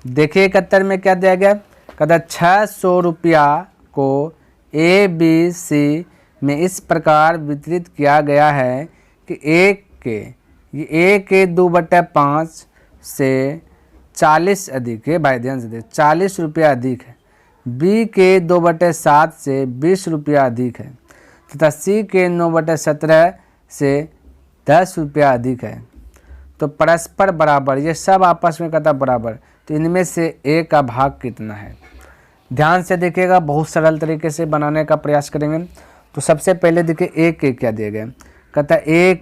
देखिए 71 में क्या दिया गया, कहता 600 रुपया को ABC में इस प्रकार वितरित किया गया है कि ए के 2/5 से 40 अधिक है, भाई ध्यान से देख 40 रुपया अधिक है, बी के 2/7 से 20 रुपया अधिक है तथा सी के 9/17 से 10 रुपया अधिक है। तो परस्पर बराबर, ये सब आपस में कहता बराबर, तो इनमें से ए का भाग कितना है। ध्यान से देखिएगा, बहुत सरल तरीके से बनाने का प्रयास करेंगे। तो सबसे पहले देखिए ए के क्या दिया गया, कहता ए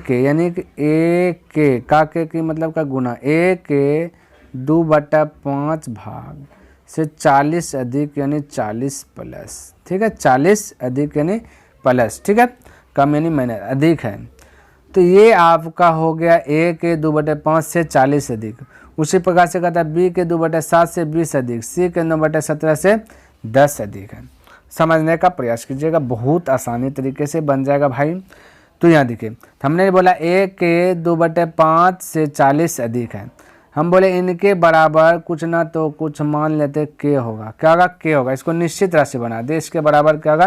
के यानी कि ए के का के की मतलब का गुना, ए के 2/5 भाग से 40 अधिक यानी 40 प्लस, ठीक है, 40 अधिक यानी प्लस, ठीक है, कम यानी माइनस, अधिक है। तो ये आपका हो गया ए के 2/5 से 40 अधिक। उसी प्रकार से कहता है बी के 2/7 से 20 अधिक, सी के 9/17 से 10 अधिक है। समझने का प्रयास कीजिएगा, बहुत आसानी तरीके से बन जाएगा भाई। तो यहाँ देखिए हमने बोला ए के 2/5 से 40 अधिक है, हम बोले इनके बराबर कुछ ना तो कुछ मान लेते के होगा, क्या होगा के होगा, इसको निश्चित राशि बना दे, इसके बराबर क्या होगा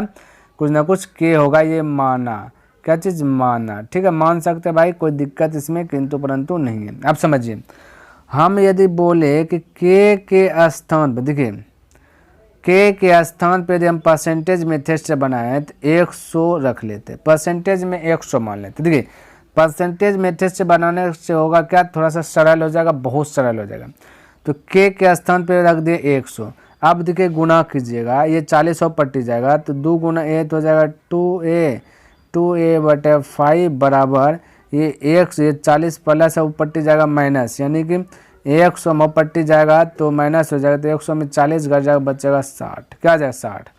कुछ ना कुछ के होगा, ये माना, क्या चीज़ माना, ठीक है, मान सकते हैं भाई, कोई दिक्कत इसमें किंतु परंतु नहीं है। अब समझिए, हम यदि बोले कि के स्थान पर, देखिए के स्थान पे यदि हम परसेंटेज मेथड से बनाए तो 100 रख लेते, परसेंटेज में 100 मान लेते। देखिए परसेंटेज मेथड से बनाने से होगा क्या, थोड़ा सा सरल हो जाएगा, बहुत सरल हो जाएगा। तो के स्थान पे रख दिए 100। अब देखिए गुना कीजिएगा, ये 40 और पट्टी जाएगा, तो 2 गुना ए तो हो जाएगा 2a/5 बराबर ये 100, ये 40 प्लस है, पट्टी जाएगा माइनस, यानी कि 100 में पट्टी जाएगा तो माइनस हो जाएगा, तो 100 में 40 घट जाएगा, बचेगा 60, क्या आ जाएगा 60।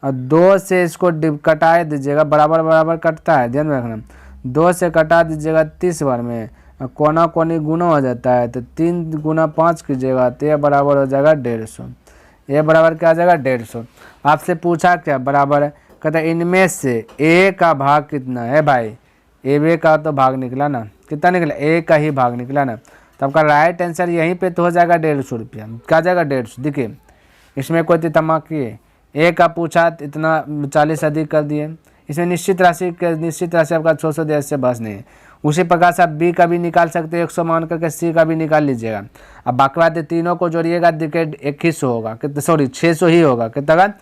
और 2 से इसको कटा दीजिएगा, बराबर बराबर कटता है, ध्यान में रखना, 2 से कटा दीजिएगा 30 बार में, कोना कोनी गुना हो जाता है, तो 3 गुना 5 कीजिएगा तो ये बराबर हो जाएगा 150, ये बराबर क्या आ जाएगा 150। आपसे पूछा क्या बराबर है, कहता है इनमें से ए का भाग कितना है भाई, ए बे का तो भाग निकला ना, कितना निकला ए का ही भाग निकला ना, तो आपका राइट आंसर यहीं पे तो हो जाएगा 150 रुपया, क्या जाएगा 150। देखिए इसमें कोई तमाकी है, ए का पूछा इतना 40 अधिक कर दिए, इसमें निश्चित राशि आपका 600 दिया, इससे बस नहीं है। उसी प्रकार से आप बी का भी निकाल सकते हैं 100 मान करके, सी का भी निकाल लीजिएगा। अब बाकी बात तीनों को जोड़िएगा, देखिए 2100 होगा, कितना सॉरी 600 ही होगा, कितना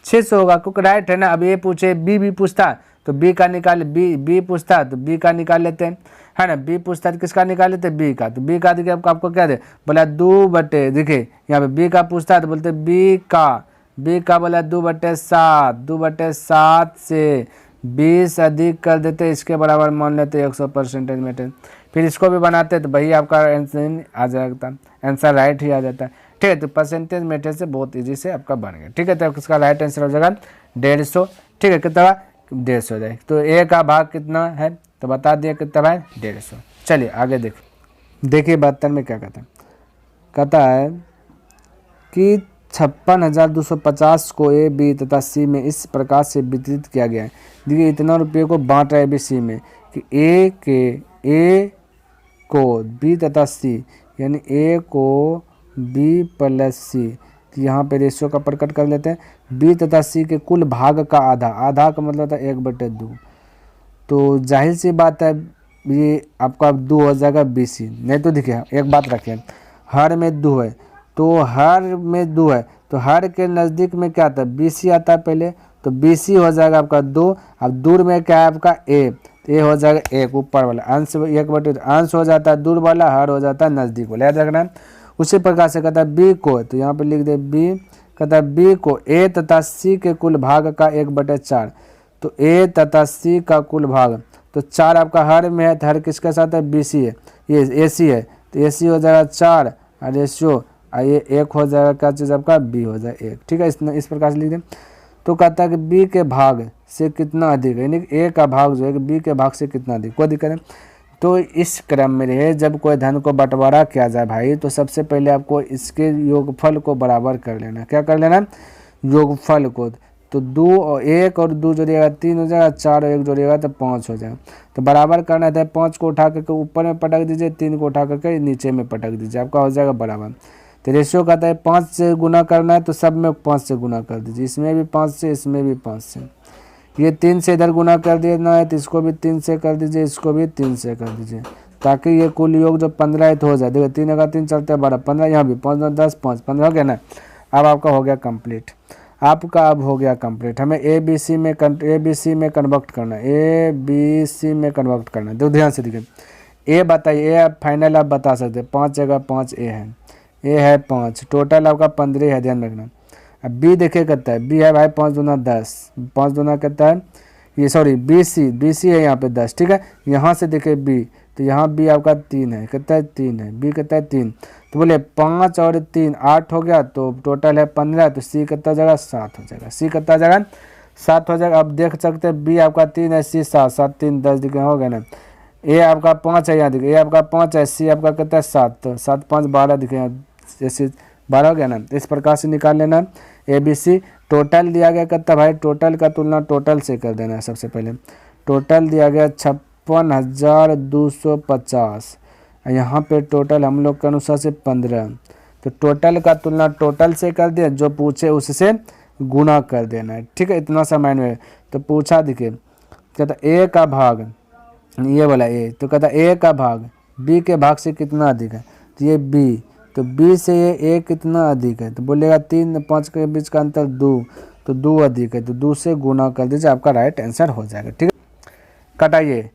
600 होगा, क्योंकि राइट है ना। अब ये पूछे बी भी पूछता तो बी का निकाल, बी पूछता तो बी का निकाल लेते हैं, है ना, बी पूछता तो किसका निकाल लेते बी का, तो बी का देखिए आपको क्या दे बोला 2/, देखिए यहाँ पे बी का पूछता है तो बोलते बी का बोला 2/7, 2/7 से 20 अधिक कर देते, इसके बराबर मान लेते 100 परसेंटेज मेथड। फिर इसको भी बनाते तो वही आपका आंसर आ जाता, आंसर राइट ही आ जाता है, ठीक है। तो परसेंटेज मेथड से बहुत इजी से आपका बन गया, ठीक है। तो इसका राइट आंसर हो जाएगा 150, ठीक है, कितना 150 हो जाएगा। तो ए का भाग कितना है तो बता दिया कितना है 150। चलिए आगे देखिए 72 में क्या कहता है कि 56,250 को ए बी तथा सी में इस प्रकार से वितरित किया गया है। देखिए इतना रुपये को बांट रहा है बी सी में कि ए को बी तथा सी, यानी ए को बी प्लस सी, तो यहाँ पे रेशियो का प्रकट कर लेते हैं, बी तथा सी के कुल भाग का आधा का मतलब था 1/2। तो जाहिर सी बात है ये आपका 2 हो जाएगा बी सी। नहीं तो देखिए एक बात रखें, हर में 2 है, तो हर में 2 है, तो हर के नज़दीक में क्या आता है बी सी आता है पहले, तो बी सी हो जाएगा आपका 2। अब दूर में क्या है आपका ए, तो ए हो जाएगा 1 ऊपर वाला, अंश 1/2 अंश हो जाता है दूर वाला, हर हो जाता है नज़दीक वाला, याद रखना है। उसी प्रकार से कहता है बी को, तो यहाँ पे लिख दे बी, कहता है बी को ए तथा सी के कुल भाग का 1/4, तो ए तथा सी का कुल भाग, तो 4 आपका हर में है, तो हर किसके साथ है बी सी है, ये ए सी है, तो ए सी हो जाएगा 4 और रेशियो ये 1 हो जाएगा, क्या चीज़ आपका बी हो जाएगा 1, ठीक है। इस प्रकार से लिख दें। तो कहता है कि बी के भाग से कितना अधिक है, यानी ए का भाग जो है कि बी के भाग से कितना अधिक, कोई दिक्कत नहीं। तो इस क्रम में रहे जब कोई धन को बंटवारा किया जाए भाई, तो सबसे पहले आपको इसके योगफल को बराबर कर लेना, क्या कर लेना योगफल को। तो 2 और 1 और 2 जोड़िएगा 3 हो जाएगा, 4 और 1 जोड़िएगा तो 5 हो जाएगा। तो बराबर करना था, 5 को उठा करके ऊपर में पटक दीजिए, 3 को उठा करके नीचे में पटक दीजिए, आपका हो जाएगा बराबर। तो रेशियो कहता है 5 से गुना करना है तो सब में 5 से गुना कर दीजिए, इसमें भी 5 से, इसमें भी 5 से। ये 3 से इधर गुना कर देना है तो इसको भी 3 से कर दीजिए, इसको भी 3 से कर दीजिए, ताकि ये कुल योग जो 15 है तो हो जाए। देखो 3 अगर 3 चलते हैं 12, 15 यहाँ भी 5 10 5 15 हो गया ना। अब आपका हो गया कंप्लीट, आपका अब हो गया कंप्लीट। हमें ए बी सी में कन्वर्ट करना है, ए बी सी में कन्वर्ट करना है। देखो ध्यान से देखिए, ए बताइए, ए आप फाइनल आप बता सकते हैं, 5 जगह 5 ए है 5, टोटल आपका 15 है, ध्यान रखना। अब बी देखिए कितना है, बी है भाई 5 दूना 10, 5 दूना कितना है ये, सॉरी बी सी है यहाँ पे 10, ठीक है। यहाँ से देखिए बी, तो यहाँ बी आपका 3 है, कितना है 3 है, बी कितना है 3, तो बोले 5 और 3 8 हो गया, तो टोटल है 15, तो सी कितना जगह 7 हो जाएगा, सी कितना जगह 7 हो जाएगा। अब देख सकते हैं बी आपका 3 है, सी 7, 7 3 10 दिखे हो गया ना। ए आपका 5 है, यहाँ देखिए ए आपका 5 है, सी आपका कितना है 7, तो 7 5 12 दिखे, जैसे 12 हो गया ना। इस प्रकार से निकाल लेना ए बी सी। टोटल दिया गया कितना भाई, टोटल का तुलना टोटल से कर देना है। सबसे पहले टोटल दिया गया 56,250, यहाँ पे टोटल हम लोग के अनुसार से 15, तो टोटल का तुलना टोटल से कर दिया, जो पूछे उससे गुना कर देना है, ठीक है। इतना सा माइंड में तो पूछा देखिए, कहता ए का भाग, ये वाला ए, तो कहता ए का भाग बी के भाग से कितना अधिक है, तो ये बी, तो बी से ये ए कितना अधिक है, तो बोलेगा 3 5 के बीच का अंतर 2, तो 2 अधिक है, तो 2 से गुना कर दीजिए, आपका राइट आंसर हो जाएगा, ठीक है। कटाइए,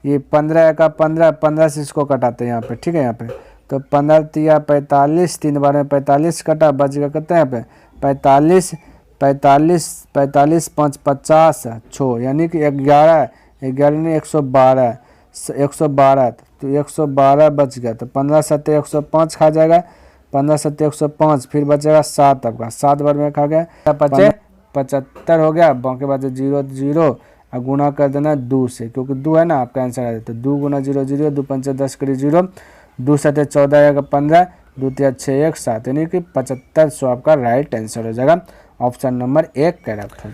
ये 15 का 15, 15 से इसको कटाते हैं यहाँ पे, ठीक है। यहाँ पे तो 15 तिया 45, 3 बार में 45 कटा, बच गया कितना यहाँ पे 45, 45 45 5 50 छो, यानी कि 11 ने 112, 112, तो 112 बच गया, तो 15 7 105 खा जाएगा, 15 7 105, फिर बचेगा 7, आपका 7 बार में खा गया, 75 हो गया। बाकी बात 0 0 और गुना कर देना 2 से, क्योंकि 2 है ना आपका आंसर आ जाता है। 2 गुना 0 0, 2 5 10 करी 0, 2 7 14 आएगा 15, 2 3 6 1 7, यानी कि 7500 आपका राइट आंसर हो जाएगा, ऑप्शन नंबर 1 करेक्ट है।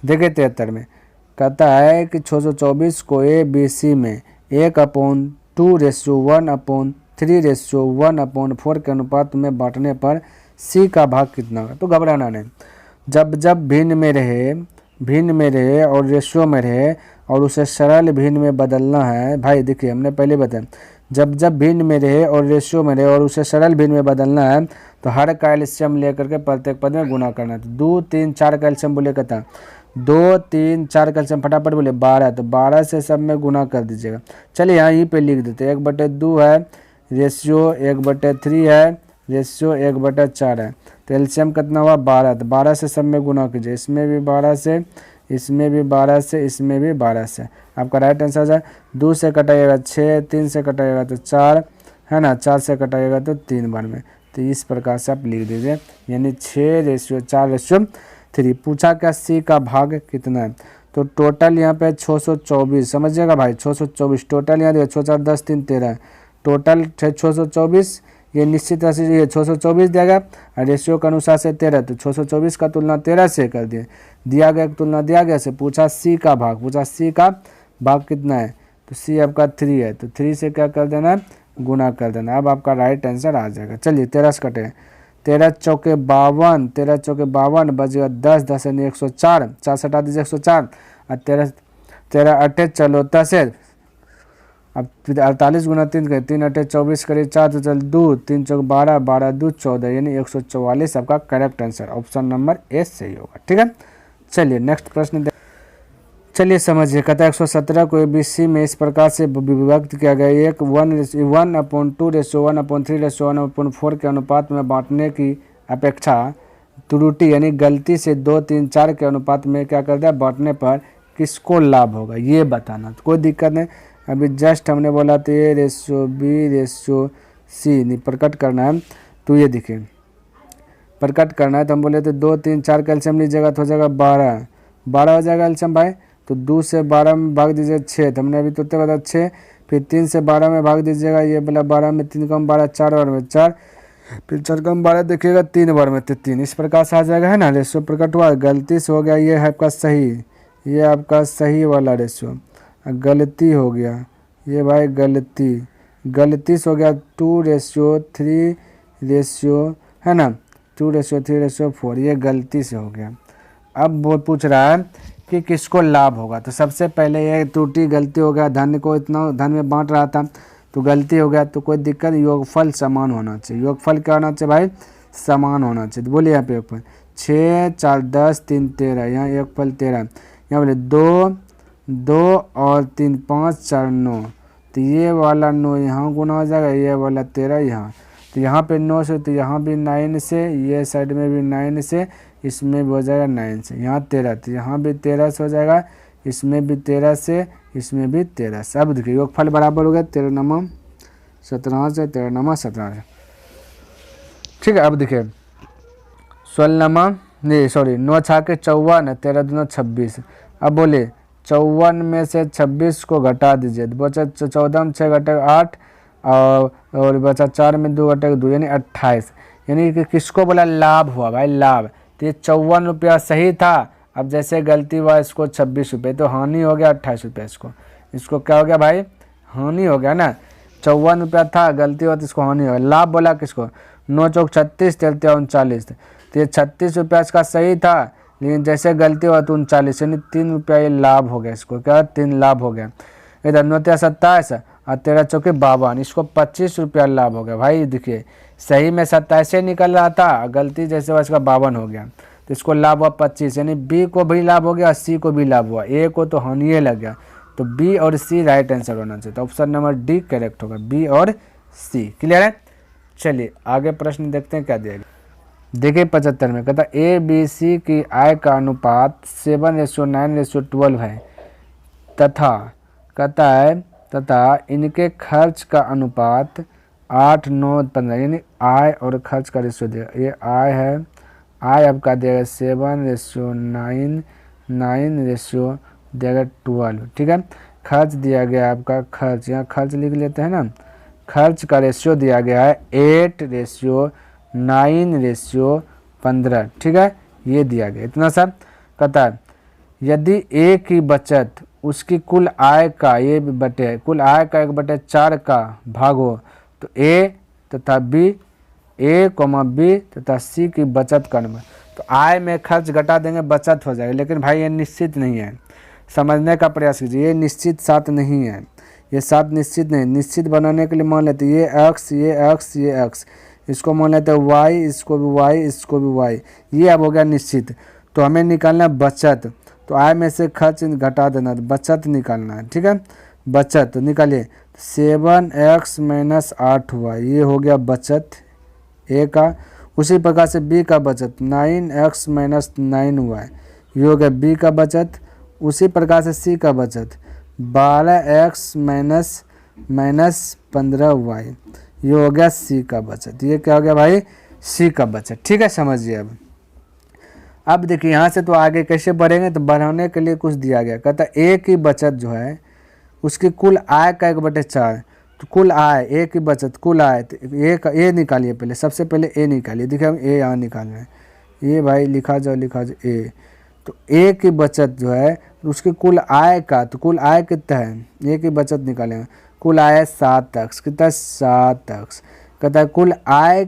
देखिए 73 में कहता है कि 624 को ए बी सी में 1/2:1/3:1/4 के अनुपात में बांटने पर सी का भाग कितना होगा। तो घबराना नहीं, जब जब भिन्न में रहे और रेशियो में रहे और उसे सरल भिन्न में बदलना है। भाई देखिए हमने पहले बताया, जब जब भिन्न में रहे और रेशियो में रहे और उसे सरल भिन्न में बदलना है, तो हर का एलसीएम लेकर के प्रत्येक पद में गुना करना है। तो 2 3 4 का एलसीएम बोले कहता 2 3 4 का एलसीएम फटाफट बोले 12, तो 12 से सब में गुना कर दीजिएगा। चलिए यहाँ यहीं पे लिख देते हैं, 1/2 है, रेशियो 1/3 है, रेशियो 1/4 है, तो एलसीएम कितना हुआ 12, तो 12 से सब में गुना कीजिए, इसमें भी 12 से, इसमें भी 12 से, इसमें भी 12 से, आपका राइट आंसर है। 2 से कटाइएगा 6, 3 से कटाइएगा तो 4 है ना, 4 से कटाइएगा तो 3 बार में, तो इस प्रकार से आप लिख दीजिए, यानी 6:4:3। पूछा क्या सी का भाग कितना है, तो टोटल यहाँ पे 624, समझिएगा भाई 624, टोटल यहाँ देखिए 6 4 10 3 13, टोटल 624, ये निश्चित राशि ये 624 दिया गया और रेशियो के अनुसार से 13, तो 624 का तुलना 13 से कर दिए, दिया गया तुलना दिया गया से पूछा सी का भाग, पूछा सी का भाग कितना है, तो सी आपका 3 है, तो 3 से क्या कर देना है गुना कर देना, अब आपका राइट आंसर आ जाएगा। चलिए 13 से कटे, 13 चौके 52, 13 चौके 52 बजेगा 10, 10 यानी 104, 4 से हटा दीजिए 104, और 13 8 चलो 10 है, अब 48 गुना 3 करें, 3 8 24 करें 4, तो चल 2 3 चौक 12, 12 2 14, यानी 144 आपका correct answer option number A सही होगा, ठीक है। चलिए नेक्स्ट प्रश्न, चलिए समझिए, कहता है 117 को एबीसी में इस प्रकार से विभक्त किया गया, 1/2:1/3:1/4 के अनुपात में बांटने की अपेक्षा त्रुटि यानी गलती से 2 3 4 के अनुपात में क्या कर दिया बांटने पर किसको लाभ होगा, ये बताना। तो कोई दिक्कत नहीं, अभी जस्ट हमने बोला तो A ratio B ratio C नहीं प्रकट करना है, तो ये देखिए प्रकट करना है, तो हम बोले तो 2 3 4 का एलसीएम लीजिएगा तो हो जाएगा 12, 12 हो जाएगा एलसीएम भाई, तो 2 से 12 में भाग दीजिए 6, तो हमने अभी तो बताया 6, फिर 3 से 12 में भाग दीजिएगा, ये बोला 12 में 3 कम 12, 4 और में 4, फिर 4×12 देखिएगा 3 बार में तो 3 इस प्रकार से आ जाएगा, है ना। रेशियो प्रकट हुआ, गलती से हो गया, ये है आपका सही, ये आपका सही वाला रेशियो, गलती हो गया, ये भाई गलती से हो गया 2:3 रेशियो, है ना, 2:3:4, ये गलती से हो गया। अब वो पूछ रहा है कि किसको लाभ होगा, तो सबसे पहले ये त्रुटि गलती हो गया, धन को इतना धन में बांट रहा था तो गलती हो गया, तो कोई दिक्कत, योगफल समान होना चाहिए। योगफल क्या होना चाहिए भाई, समान होना चाहिए। तो बोलिए यहाँ पे योगफल 6 4 10 3 13, यहाँ योगफल 13, यहाँ बोले 2 और 3 5 4 9, तो ये वाला 9 यहाँ गुना हो जाएगा, ये वाला 13 यहाँ, तो यहाँ पे 9 से, तो यहाँ भी 9 से, ये साइड में भी 9 से, इसमें भी हो जाएगा 9 से, यहाँ 13, तो यहाँ भी 13 से हो जाएगा, इसमें भी 13 से, इसमें भी 13 से। अब देखिए योगफल बराबर हो गया 13 17 से, 13 17 से, ठीक है। अब देखिए 16 नहीं सॉरी 9 छाके 54, 13 दूना 26। अब बोले 54 में से 26 को घटा दीजिए, तो बचा 14 में 6 घटे 8 और बचा 4 में 2 घटे 2, यानी 28। यानी कि किसको बोला लाभ हुआ भाई, लाभ। तो ये 54 रुपया सही था, अब जैसे गलती हुआ इसको 26 रुपये, तो हानि हो गया 28 रुपये। इसको क्या हो गया भाई, हानि हो गया ना। 54 रुपया था, गलती हुआ तो इसको हानि हो गया। लाभ बोला किसको, 9 चौक 36, 13 39, तो ये 36 रुपया इसका सही था, लेकिन जैसे गलती हुआ तो 39, यानी 3 रुपया ये लाभ हो गया। इसको क्या 3 लाभ हो गया। इधर 9 3 27 और 13 चौके 52, इसको 25 रुपया लाभ हो गया। भाई देखिए सही में 27 निकल रहा था, गलती जैसे हुआ इसका 52 हो गया, तो इसको लाभ हुआ 25, यानी बी को भी लाभ हो गया, सी को भी लाभ हुआ, ए को तो हानि लग गया। तो बी और सी राइट आंसर होना चाहिए, तो ऑप्शन नंबर डी करेक्ट होगा, बी और सी। क्लियर है। चलिए आगे प्रश्न देखते हैं क्या दिया गया। देखिए 75 में कहता ए बी सी की आय का अनुपात 7:9:12 है तथा कहता है तथा इनके खर्च का अनुपात 8:9:15, यानी आय और खर्च का रेशियो दिया। ये आय है, आय आपका देगा 7:9:9 देगा 12, ठीक है। खर्च दिया गया आपका, खर्च यहाँ खर्च लिख लेते हैं ना, खर्च का रेशियो दिया गया है 8:9:15, ठीक है, ये दिया गया इतना सा। कहता है यदि ए की बचत उसकी कुल आय का ये बटे कुल आय का 1/4 का भाग हो, तो ए तथा बी, ए कॉमा बी तथा सी की बचत का नंबर। तो आय में खर्च घटा देंगे, बचत हो जाएगी, लेकिन भाई ये निश्चित नहीं है, समझने का प्रयास कीजिए। ये निश्चित साथ नहीं है, ये साथ निश्चित नहीं। निश्चित बनाने के लिए मान लेते ये एक्स, ये एक्स, ये एक्स, इसको मान लेते हैं वाई, इसको भी वाई, इसको भी वाई, ये अब हो गया निश्चित। तो हमें निकालना है बचत, तो आय में से खर्च घटा देना, तो बचत निकालना है, ठीक है। बचत तो निकालिए 7x - 8y, ये हो गया बचत ए का। उसी प्रकार से बी का बचत 9x - 9y, ये हो गया बी का बचत। उसी प्रकार से सी का बचत 12x - 15y, ये हो गया सी का बचत। ये क्या हो गया भाई, सी का बचत, ठीक है। समझिए अब देखिए यहाँ से तो आगे कैसे बढ़ेंगे, तो बढ़ाने के लिए कुछ दिया गया। कहता है ए की बचत जो है उसकी कुल आय का 1/4, तो कुल आय ए की बचत कुल आय, तो ए का ए निकालिए पहले, सबसे पहले ए निकालिए। देखिए हम ए यहाँ निकाल रहे हैं, ये भाई लिखा जाओ ए। तो ए की बचत जो है उसकी कुल आय का, तो कुल आय कितना है, ए की बचत निकालेंगे, कुल आय है 7x, कितना 7x। कहता है कुल आय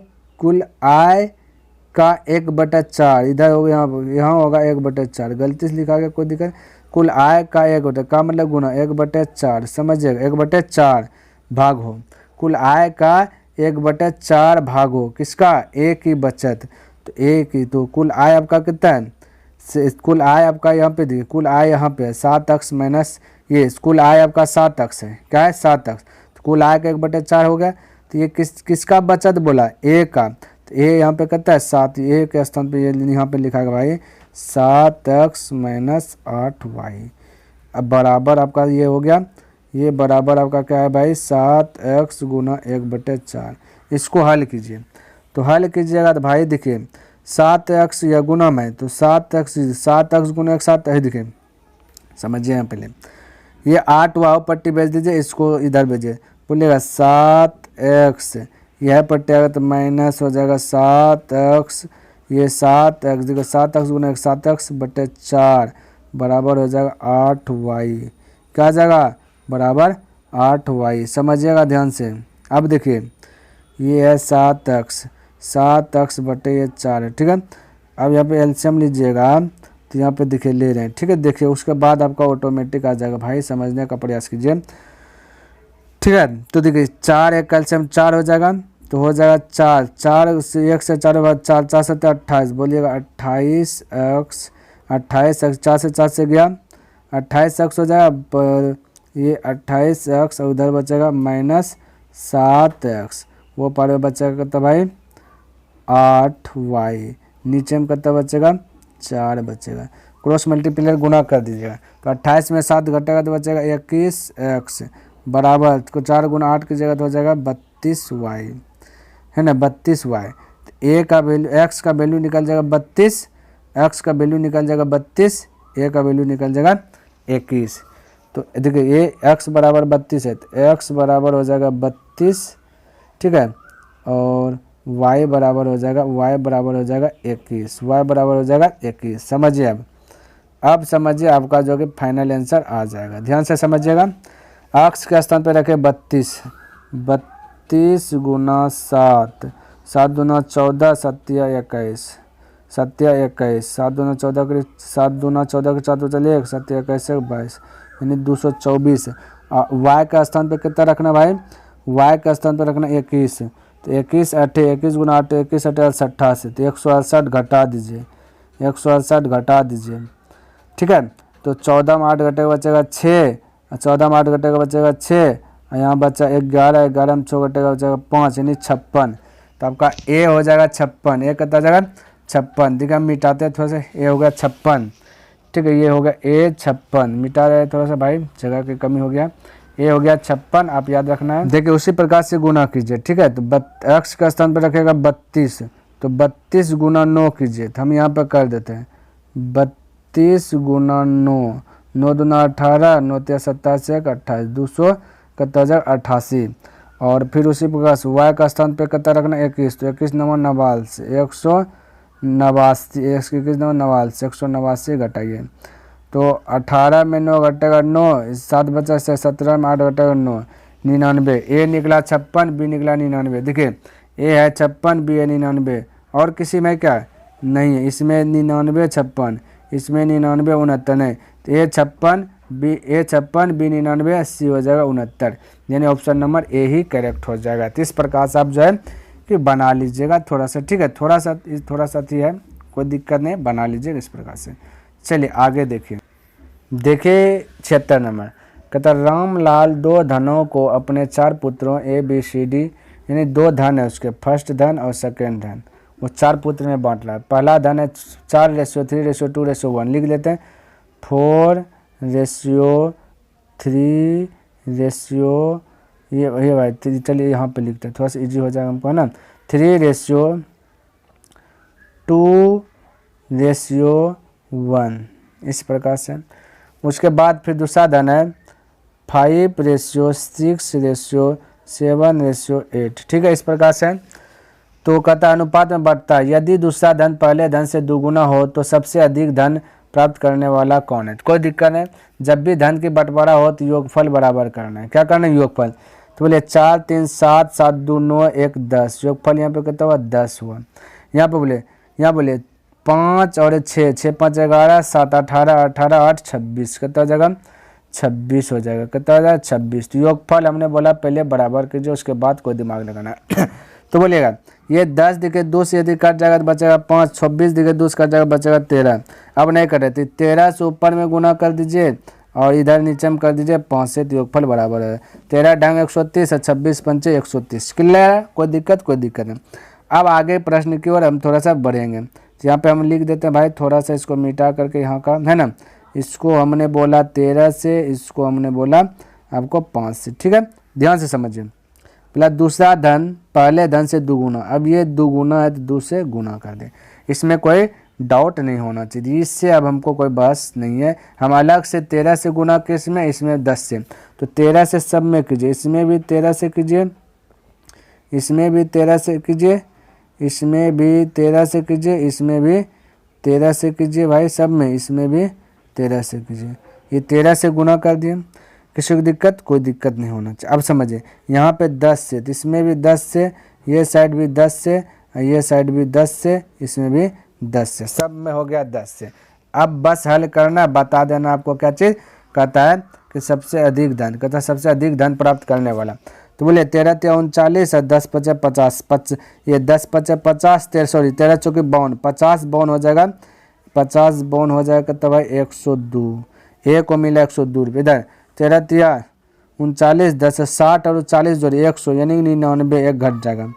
का 1/4, इधर हो गया, यहाँ होगा 1/4, गलती से लिखा गया, कोई दिक्कत। कुल आय का 1 का मतलब गुना 1/4, समझिएगा 1/4 भाग हो, कुल आय का 1/4 भाग हो किसका, ए की बचत। तो ए की, तो कुल आय आपका कितना है, कुल आय आपका यहाँ पे देखिए, कुल आय यहाँ पे है 7x माइनस ये, कुल आय आपका 7x है, क्या है 7x, तो कुल आय का 1/4 हो गया। तो ये किसका बचत बोला, ए का, तो ए यहाँ पे कितना है 7, ए के स्थान पे ये यहाँ पे लिखा गया भाई 7x - 8y। अब बराबर आपका ये हो गया, ये बराबर आपका क्या है भाई 7x गुना 1/4। इसको हल कीजिए, तो हल कीजिएगा तो भाई देखिए 7x या गुना में, तो 7x गुना 7 है, देखिए समझिए यहाँ पहले ये 8 वाव पट्टी भेज दीजिए, इसको इधर भेजिए, बोलिएगा 7x, यह पट्टी आएगा तो माइनस हो जाएगा 7x, ये 7x देखो 7x गुना 7x बटे 4 बराबर हो जाएगा 8y। क्या आ जाएगा बराबर 8y। समझिएगा ध्यान से। अब देखिए ये है 7x बटे ये 4 है, ठीक है। अब यहाँ पे एलसीएम लीजिएगा तो यहाँ पे देखिए ले रहे हैं, ठीक है। देखिए उसके बाद आपका ऑटोमेटिक आ जाएगा। भाई समझने का प्रयास कीजिए, ठीक है। तो देखिए 4 एक एलसीएम 4 हो जाएगा तो हो जाएगा 4 से 1 से 4 बाद 4 4 7 28 बोलिएगा 28x 4 से 4 से गया 28x हो जाएगा पर ये 28x उधर बचेगा माइनस 7x, वो पार में बचेगा कितना भाई 8y, नीचे में कितना बचेगा 4 बचेगा। क्रॉस मल्टीप्लायर गुना कर दीजिएगा तो 28 में 7 घटेगा तो बचेगा 21x बराबर को 4 गुना 8 की जगह तो हो जाएगा 32y, है ना 32y। तो ए का वैल्यू x का वैल्यू निकल जाएगा 32, x का वैल्यू निकल जाएगा 32, ए का वैल्यू निकल जाएगा 21। तो देखिए ये x बराबर 32 है तो x बराबर हो जाएगा 32, ठीक है। और y बराबर हो जाएगा 21, y बराबर हो जाएगा 21। समझिए अब समझिए आपका जो कि फाइनल आंसर आ जाएगा। ध्यान से समझिएगा। x के स्थान पर रखे 32 गुना 7, 7 दूना 14 सत्या 21, 7 दूना 14 के 7 दूना 14 के 4 चलिए 1 7 21 22 यानी 224। y का स्थान पर कितना रखना भाई, y का स्थान पर रखना 21, तो 21 गुना 8 21 8 88 तो 168 घटा दीजिए, 168 घटा दीजिए, ठीक है। तो 14 में 8 घटेगा बचेगा 6, 14 में 8 घटेगा बचेगा 6 और यहाँ बचा 11, 11 में 6 घटेगा बचेगा 5 यानी 56। तो आपका ए हो जाएगा 56, ए कितना जाएगा 56। देखिए हम मिटाते हैं थोड़ा सा, ए हो गया 56, ठीक है। ये हो गया ए 56, मिटा रहे थोड़ा सा भाई जगह की कमी हो गया। ए हो गया 56, आप याद रखना है। देखिए उसी प्रकार से गुना कीजिए, ठीक है। तो x का स्थान पर रखेगा 32 तो 32 गुना 9 कीजिए, तो हम यहाँ पर कर देते हैं 32 गुना 9, 9 दूना 18, 9 3 87 28 288। और फिर उसी प्रकार से y का स्थान पर कितना रखना 21, तो 21 नंबर 189, 21 नंबर 189 घटाइए तो 18 में 9 घटेगा 9, 7 बचा से 17 में 8 घटेगा 9 99। ए निकला 56, बी निकला 99। देखिए ए है 56, बी है 99 और किसी में क्या नहीं है, इसमें 99 56, इसमें 99 69 नहीं, तो ए 56 बी 99 सी हो जाएगा 69, यानी option number A he correct हो जाएगा। तो इस प्रकार से आप जो है कि बना लीजिएगा थोड़ा सा, ठीक है। थोड़ा सा ही है, कोई दिक्कत नहीं, बना लीजिएगा इस प्रकार से। चलिए आगे देखिए 76 नंबर कहता रामलाल 2 धनों को अपने 4 पुत्रों ए बी सी डी यानी 2 धन है उसके, फर्स्ट धन और सेकेंड धन, वो 4 पुत्र में बांट रहा है। पहला धन है 4:3:2:1 लिख लेते हैं, 4:3 ये भाई चलिए यहाँ पे लिखते हैं, थोड़ा सा इजी हो जाएगा हमको, है ना। 3:2:1 इस प्रकार से। उसके बाद फिर दूसरा धन है 5:6:7:8, ठीक है। इस प्रकार से तो कहता अनुपात में बढ़ता है, यदि दूसरा धन पहले धन से दुगुना हो तो सबसे अधिक धन प्राप्त करने वाला कौन है। कोई दिक्कत नहीं, जब भी धन की बंटवारा हो तो योगफल बराबर करना है। क्या करना है योगफल, तो बोले 4 3 7 7 2 9 1 10, योगफल यहाँ पे कितना हुआ 10 हुआ। यहाँ बोले 5 और 6 6 5 11 7 18 18 8 26 कितना हो जाएगा 26 हो जाएगा, कितना हो जाएगा 26। तो योगफल हमने बोला पहले बराबर कीजिए, उसके बाद कोई दिमाग लगाना तो बोलिएगा ये 10 दिखे 2 से यदि कट जाएगा तो बचेगा 5, 26 दिखे 2 से कट जाएगा बचेगा 13। अब नहीं कर रहे थे 13 से ऊपर में गुना कर दीजिए और इधर नीचे में कर दीजिए 5 से, तो योगफल बराबर है 13 ढंग 130 और 26 पंचे 130। क्लियर है, कोई दिक्कत नहीं। अब आगे प्रश्न की ओर हम थोड़ा सा बढ़ेंगे, तो यहाँ पे हम लिख देते हैं भाई थोड़ा सा इसको मिटा करके यहाँ का, है ना। इसको हमने बोला 13 से, इसको हमने बोला आपको 5 से, ठीक है। ध्यान से समझिए। पहला दूसरा धन पहले धन से दुगुना, अब ये दुगुना है तो 2 से गुना कर दें, इसमें कोई डाउट नहीं होना चाहिए, इससे अब हमको कोई बहस नहीं है। हम अलग से 13 से गुना किस में, इसमें 10 से, तो 13 से सब में कीजिए, इसमें भी 13 से कीजिए, इसमें भी 13 से कीजिए, इसमें भी 13 से कीजिए, इसमें भी 13 से कीजिए भाई, सब में इसमें भी 13 से कीजिए। ये 13 से गुना कर दिए। किसी को दिक्कत? कोई दिक्कत नहीं होना चाहिए। अब समझिए यहाँ पे 10 से, तो इसमें भी 10 से, ये साइड भी 10 से, ये साइड भी 10 से, इसमें भी 10 से, सब में हो गया 10 से। अब बस हल करना, बता देना आपको क्या चीज़ कहता है कि सबसे अधिक धन, कहता है सबसे अधिक धन प्राप्त करने वाला। तो बोले 13 × 39 और 10 × 50, ये 10 × 50, 13 × 52, 50 52 हो जाएगा, 50 52 हो जाएगा, तब भाई 102, एक को मिला 102 रुपये। इधर 13 × 39, 10 60 और 40 जोड़े 100, यानी 99, एक घट जाएगा,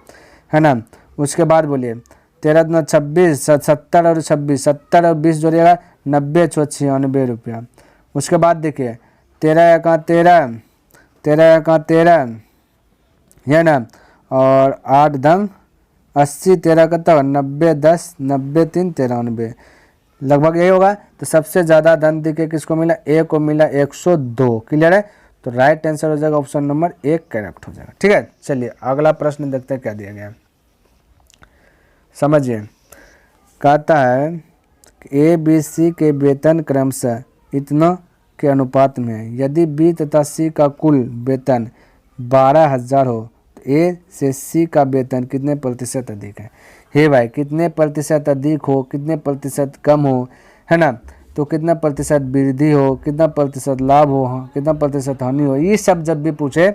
है ना। उसके बाद बोलिए 13 × 26, 70 और 26, 70 और 20 जोड़िएगा 90 × 96 रुपया। उसके बाद देखिए 13 × 13, 13 × 13 है ना, और 8 दम 80, 13 का तब 90 10 90 3 93, लगभग यही होगा। तो सबसे ज़्यादा धन देखिए किसको मिला, ए को मिला 102। क्लियर है? तो राइट आंसर हो जाएगा ऑप्शन नंबर 1 करेक्ट हो जाएगा। ठीक है, चलिए अगला प्रश्न देखते हैं क्या दिया गया, समझिए। कहता है कि ए बी सी के वेतन क्रमशः इतना के अनुपात में है। यदि बी तथा सी का कुल वेतन 12,000 हो तो ए से सी का वेतन कितने प्रतिशत अधिक है। हे भाई, कितने प्रतिशत अधिक हो, कितने प्रतिशत कम हो, है ना, तो कितना प्रतिशत वृद्धि हो, कितना प्रतिशत लाभ हो, कितना प्रतिशत हानि हो, ये सब जब भी पूछे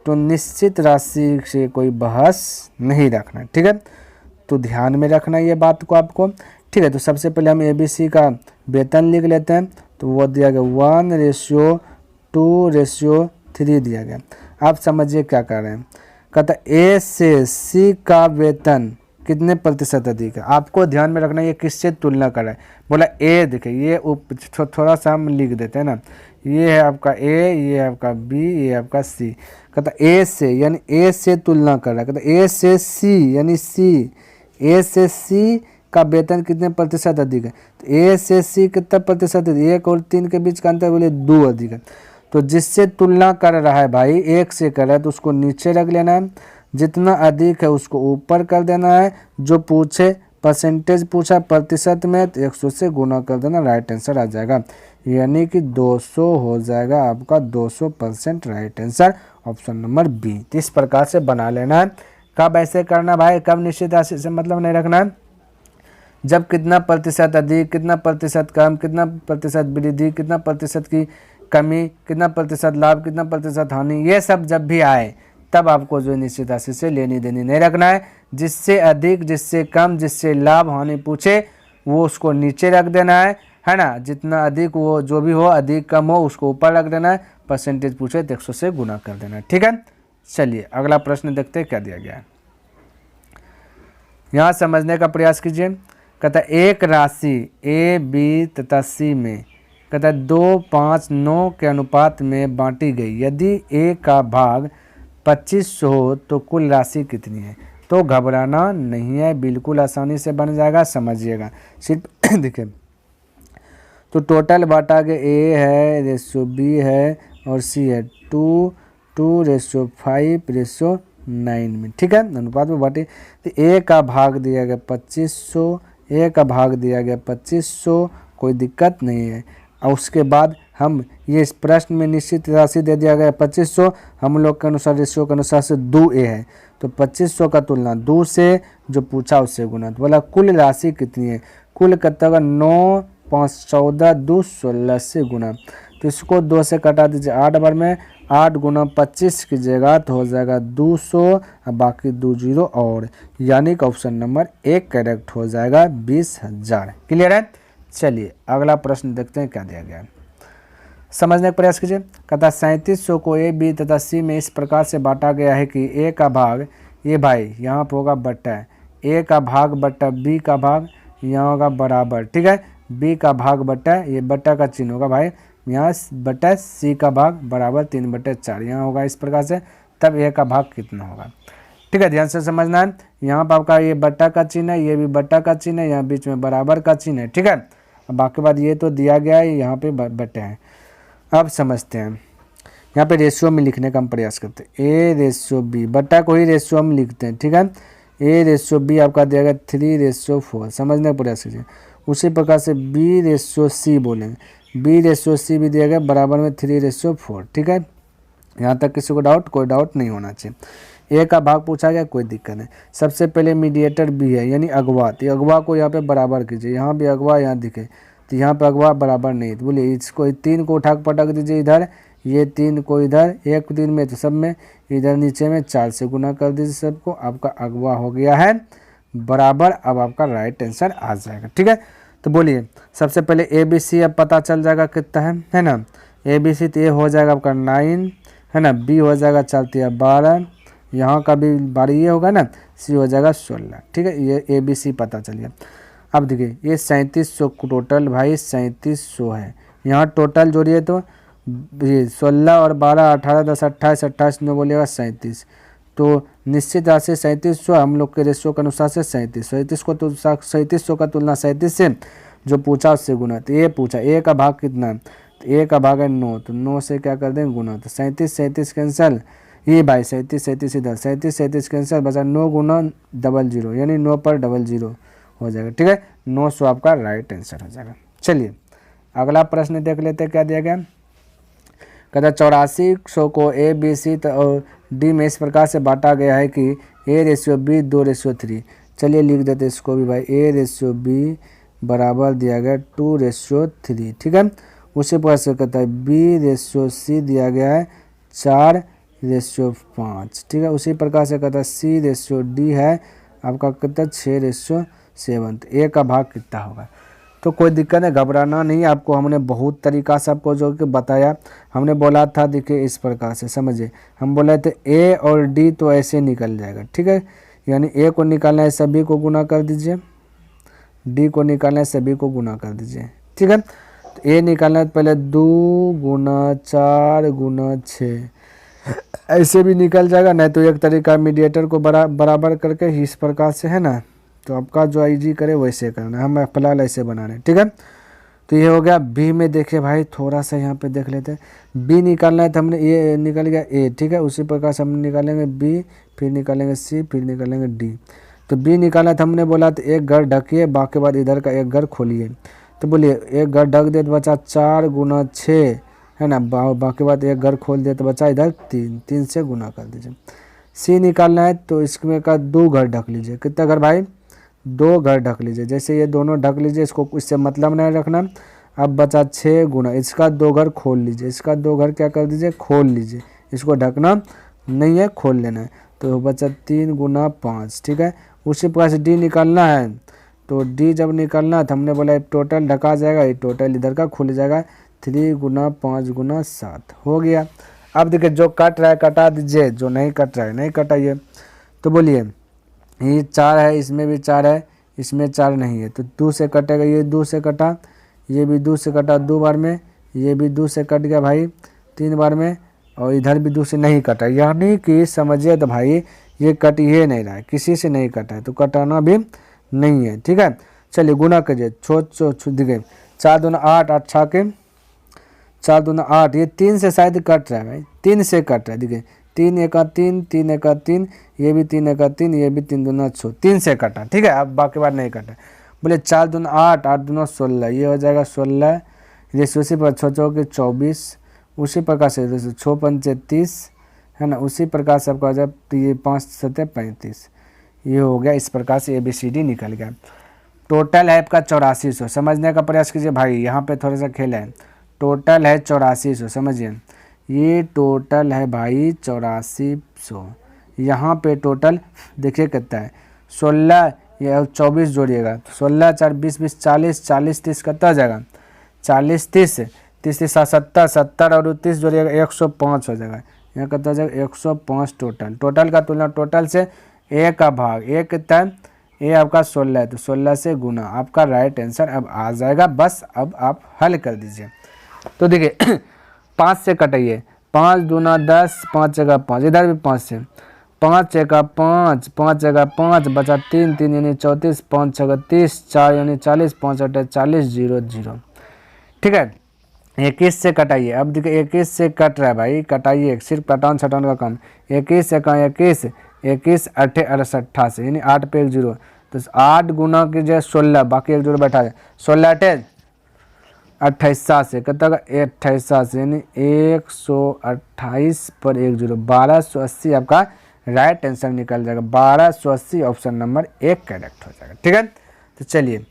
तो निश्चित राशि से कोई बहस नहीं रखना। ठीक है, तो ध्यान में रखना ये बात को आपको। ठीक है, तो सबसे पहले हम ABC का वेतन लिख लेते हैं। तो वो दिया गया 1:2:3 दिया गया। आप समझिए क्या कर रहे हैं। कहता ए से सी का वेतन कितने प्रतिशत अधिक है। आपको ध्यान में रखना ये किससे तुलना कर रहा है। बोला ए, देखिए ये थोड़ा सा हम लिख देते हैं ना, ये है आपका ए, ये है आपका बी, ये है आपका सी। कहता ए से, यानी ए से तुलना कर रहा है। कहता ए से सी यानी सी, ए से सी का वेतन कितने प्रतिशत अधिक है। तो ए से सी कितना प्रतिशत है, 1 और 3 के बीच का अंतर बोले 2 अधिक है। तो जिससे तुलना कर रहा है भाई, 1 से कर रहा है तो उसको नीचे रख लेना है, जितना अधिक है उसको ऊपर कर देना है। जो पूछे परसेंटेज पूछा प्रतिशत में तो 100 से गुना कर देना, राइट आंसर आ जाएगा। यानी कि 200 हो जाएगा आपका, 200% right answer option number B. तो इस प्रकार से बना लेना है। कब ऐसे करना भाई, कब निश्चित राशि से मतलब नहीं रखना है, जब कितना प्रतिशत अधिक, कितना प्रतिशत कम, कितना प्रतिशत वृद्धि, कितना प्रतिशत की कमी, कितना प्रतिशत लाभ, कितना प्रतिशत हानि, ये सब जब भी आए तब आपको जो निश्चित राशि से लेनी देनी नहीं रखना है। जिससे अधिक, जिससे कम, जिससे लाभ हानि पूछे वो उसको नीचे रख देना है ना। जितना अधिक वो जो भी हो, अधिक कम हो उसको ऊपर रख देना है। परसेंटेज पूछे तो 100 से गुना कर देना है। ठीक है, चलिए अगला प्रश्न देखते हैं क्या दिया गया है। यहाँ समझने का प्रयास कीजिए। कहता एक राशि ए, बी तथा सी में कहता 2, 5, 9 के अनुपात में बांटी गई। यदि ए का भाग 2500 हो तो कुल राशि कितनी है। तो घबराना नहीं है, बिल्कुल आसानी से बन जाएगा, समझिएगा सिर्फ देखिए। तो टोटल बांटा गया ए है, रेशो बी है और सी है 2:5:9 में। ठीक है, अनुपात में बांटे। तो ए का भाग दिया गया 2500, ए का भाग दिया गया 2500, कोई दिक्कत नहीं है। और उसके बाद हम ये इस प्रश्न में निश्चित राशि दे दिया गया 2500, हम लोग के अनुसार रेशियो के अनुसार से 2A है। तो 2500 का तुलना 2 से जो पूछा उससे गुना। तो बोला कुल राशि कितनी है, कुल कितना होगा 9, 5, 14, 2, 16 से गुना। तो इसको 2 से कटा दीजिए 8 बार में, 8 गुना 25 कीजिएगा तो हो जाएगा 200 और बाकी 2 जीरो और, यानी कि ऑप्शन नंबर 1 करेक्ट हो जाएगा 20,000। क्लियर है। चलिए अगला प्रश्न देखते हैं क्या दिया गया है, समझने का प्रयास कीजिए। कहता 3700 को ए, बी तथा सी में इस प्रकार से बांटा गया है कि ए का भाग, ये भाई यहाँ पर होगा बट्टा, ए का भाग बट्टा बी का भाग यहाँ होगा बराबर। ठीक है, बी का भाग बट्टा, ये बट्टा का चिन्ह होगा भाई यहाँ बट्टा, सी का भाग बराबर 3/4 यहाँ होगा इस प्रकार से। तब ए का भाग कितना होगा। ठीक है, ध्यान से समझना है। यहाँ पर आपका ये बट्टा का चिन्ह है, ये भी बट्टा का चिन्ह है, यहाँ बीच में बराबर का चिन्ह है। ठीक है, बाकी बात ये तो दिया गया है, यहाँ पे बट्टे हैं। अब समझते हैं। यहाँ पे रेशियो में लिखने का हम प्रयास करते हैं। ए रेशियो बी बट्टा को ही रेशियो में लिखते हैं, ठीक है। ए रेशियो बी आपका दिया गया 3:4, समझने का प्रयास कीजिए। उसी प्रकार से बी रेशियो सी बोलेंगे, बी रेशियो सी भी दिया गया बराबर में 3:4, ठीक है। यहाँ तक किसी को डाउट, कोई डाउट नहीं होना चाहिए। ए का भाग पूछा गया, कोई दिक्कत नहीं। सबसे पहले मीडिएटर बी है यानी अगवा, तो अगवा को यहाँ पे बराबर कीजिए। यहाँ भी अगवा यहाँ दिखे, तो यहाँ पे अगवा बराबर नहीं, तो बोलिए इसको 3 को उठा पटक दीजिए इधर, ये 3 को इधर, एक 3 में तो सब में, इधर नीचे में 4 से गुना कर दीजिए सबको, आपका अगवा हो गया है बराबर। अब आपका राइट आंसर आ जाएगा, ठीक है। तो बोलिए सबसे पहले ए बी सी अब पता चल जाएगा कितना है ना। ए बी सी तो ए हो जाएगा आपका 9 है ना, बी हो जाएगा चलती है 12, यहाँ का भी 12 ये होगा ना, सी हो जाएगा 16, ठीक है। ये ए बी सी पता चल गया। अब देखिए ये 3700 टोटल भाई 3700 है, यहाँ टोटल जोड़िए तो ये 16 और 12 18 10 28 28 9 बोलिएगा 37, तो निश्चित राशि 3700 हम लोग के रेशियो के अनुसार से 37 को तो 3700 का तुलना 37 से जो पूछा उससे गुना, तो ये पूछा ए का भाग कितना है, तो ए का भाग है 9, तो 9 से क्या कर देंगे गुना, तो 37 कैंसिल, ये भाई 37 इधर 37 कैंसिल, बचा 9 गुना 00 यानी 9 पर 00 हो जाएगा, ठीक है। 900 आपका राइट आंसर हो जाएगा। चलिए अगला प्रश्न देख लेते हैं क्या दिया गया। कहता 8400 को ए बी सी और डी में इस प्रकार से बांटा गया है कि ए रेशियो बी 2:3। चलिए लिख देते इसको भी भाई, ए रेशियो बी बराबर दिया गया 2:3, ठीक है। उसी प्रकार से कहता है बी रेशियो सी दिया गया है 4:5, ठीक है। उसी प्रकार से कहता है सी रेशियो डी है आपका कितना 6:7, ए का भाग कितना होगा। तो कोई दिक्कत है, घबराना नहीं, आपको हमने बहुत तरीका से आपको जो कि बताया। हमने बोला था देखिए इस प्रकार से समझिए, हम बोले थे ए और डी तो ऐसे निकल जाएगा, ठीक है। यानी ए को निकालना है सभी को गुना कर दीजिए, डी को निकालना है सभी को गुना कर दीजिए, ठीक है। तो ए निकालना है पहले 2 गुना 4 गुना 6, ऐसे भी निकल जाएगा, नहीं तो एक तरीका मीडिएटर को बराबर करके इस प्रकार से है ना, तो आपका जो आईजी करे वैसे करना है, हम फिलहाल ऐसे बना रहे हैं, ठीक है। तो ये हो गया। बी में देखिए भाई थोड़ा सा यहाँ पे देख लेते हैं, बी निकालना है तो हमने ये निकल गया ए, ठीक है। उसी प्रकार से हम निकालेंगे बी, फिर निकालेंगे सी, फिर निकालेंगे डी। तो बी निकालना था हमने बोला तो एक घर ढकिए, बाकी बाद इधर का एक घर खोलिए, तो बोलिए एक घर ढक दे तो बचा 4 गुना 6 है ना, बाकी बाद एक घर खोल दे तो बचा इधर 3 से गुना कर दीजिए। सी निकालना है तो इसमें का 2 घर ढक लीजिए, कितना घर भाई 2 घर ढक लीजिए, जैसे ये दोनों ढक लीजिए, इसको इससे मतलब नहीं रखना। अब बचा 6 गुना, इसका 2 घर खोल लीजिए, इसका 2 घर क्या कर दीजिए खोल लीजिए, इसको ढकना नहीं है खोल लेना है, तो बचा 3 गुना 5, ठीक है। उसी प्रकार से डी निकालना है, तो डी जब निकालना है तो हमने बोला टोटल ढका जाएगा, ये टोटल इधर का खुल जाएगा, 3 गुना 5 गुना 7 हो गया। अब देखिए जो कट रहा है कटा दीजिए, जो नहीं कट रहा है नहीं कटाइए। तो बोलिए ये 4 है, इसमें भी 4 है, इसमें 4 नहीं है, तो 2 से कटेगा, ये 2 से कटा, ये भी 2 से कटा 2 बार में, ये भी 2 से कट गया भाई 3 बार में, और इधर भी 2 से नहीं कटा, यानी कि समझिए तो भाई ये कट ही नहीं रहा है, किसी से नहीं कटा है, तो कटाना भी नहीं है, ठीक है। चलिए गुना करिए, देखिए 4 दूना 8, 8 छा के 4 दूना 8, ये 3 से शायद कट रहा है भाई, 3 से कट रहा है, देखिए 3 एका 3, 3 एका 3, ये भी 3 एका 3, ये भी 3 दूना 6, 3 से कटा, ठीक है। अब बाकी बार नहीं कटा। बोले 4 दूना 8, 8 दूना 16, ये हो जाएगा 16, जैसे उसी पर 6 चौके 24, उसी प्रकार से 6 पंचे 30 है ना, उसी प्रकार से आपका हो जाए ये 5 7 35, ये हो गया। इस प्रकार से ABCD निकल गया। टोटल है आपका 8400, समझने का प्रयास कीजिए भाई, यहाँ पे थोड़ा सा खेल है। टोटल है 8400, समझिए ये टोटल है भाई 8400, यहाँ पे टोटल देखिए कितना है 16, ये 24 जोड़िएगा, 16 4 20 20 40 40 30 कितना हो जाएगा 40 30 30 30 70 70 और 30 जोड़िएगा 105 हो जाएगा, यहाँ कितना हो जाएगा 105 टोटल का तुलना टोटल से ए का भाग, ए कितना है ए आपका 16 है, तो 16 से गुना, आपका राइट आंसर अब आ जाएगा। बस अब आप हल कर दीजिए। तो देखिए 5 से कटाइए, 5 दूना 10, 5 जगह 5, इधर भी 5 से, 5 जगह 5, 5 जगह 5 बचा 3 3 यानी 34, 5 जगह 30, 4 यानी 40, 5 8 40 0 0, ठीक है। 21 से कटाइए। अब देखिए 21 से कट रहा है भाई, कटाइए, सिर्फ कटाउन छटाउन का काम। 21 से कहाँ 21, 21 8 88, यानी 8 पे 1 0, तो 8 गुना कीजिए 16, बाकी 1 0 बैठा है, 16 8 28 से कितना का 28, यानी 128 पर 1 0, 1280 आपका राइट आंसर निकल जाएगा। 1280 ऑप्शन नंबर 1 करेक्ट हो जाएगा। ठीक है, तो चलिए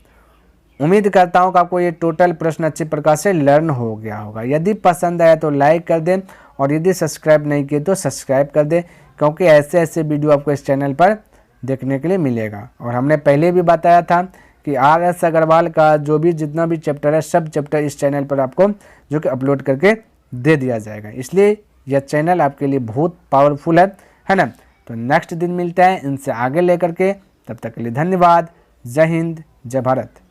उम्मीद करता हूँ कि आपको ये टोटल प्रश्न अच्छी प्रकार से लर्न हो गया होगा। यदि पसंद आया तो लाइक कर दें, और यदि सब्सक्राइब नहीं किए तो सब्सक्राइब कर दें, क्योंकि ऐसे ऐसे वीडियो आपको इस चैनल पर देखने के लिए मिलेगा। और हमने पहले भी बताया था कि RS अग्रवाल का जो भी जितना भी चैप्टर है, सब चैप्टर इस चैनल पर आपको जो कि अपलोड करके दे दिया जाएगा। इसलिए यह चैनल आपके लिए बहुत पावरफुल है ना। तो नेक्स्ट दिन मिलते हैं इनसे आगे लेकर के, तब तक के लिए धन्यवाद। जय हिंद, जय भारत।